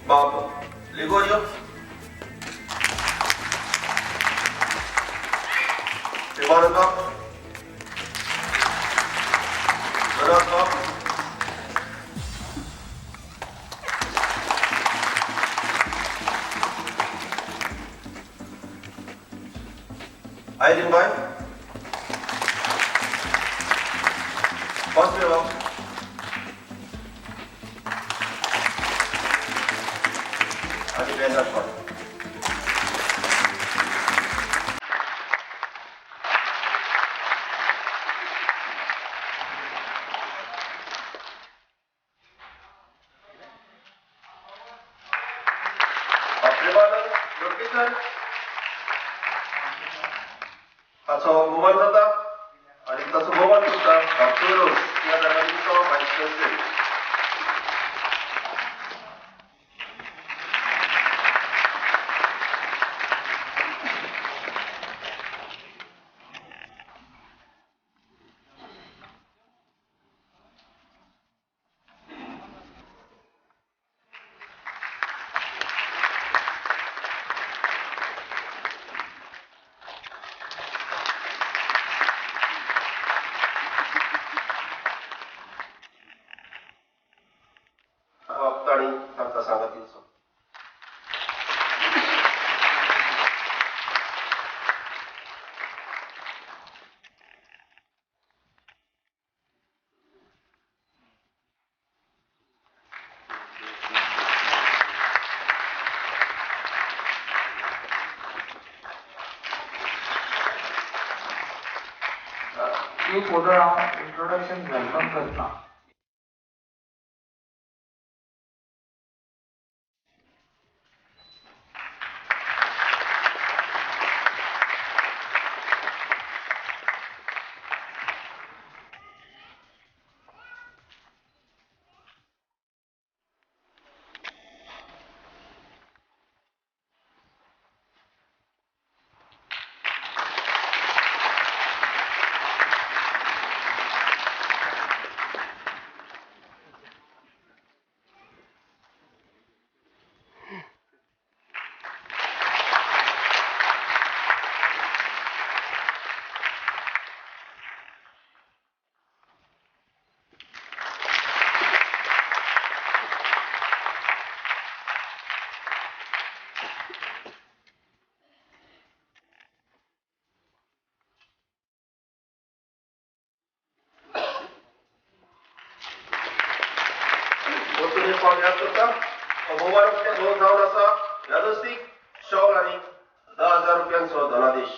Bob, Ligorio. Ivan Bob. Berat Bob. Aydin Bay. Basmıyor Bob. Hadi Behzat Bob. आपले बालक योग्य sir हाचो mobile जाता आणि ताचो मोबाईल सुद्धा आपल्याला या जागांचो माहिती असेल. आणि तांकां सांगत येवचो. ही फोटो हांव इंट्रोडक्शन वेलकम करता. तुम्ही पाहून याद करता मोबाईल रुपये 2 जावन आसा यादस्तीक शॉल आणि 10,000 रुपयांचो धनादेश.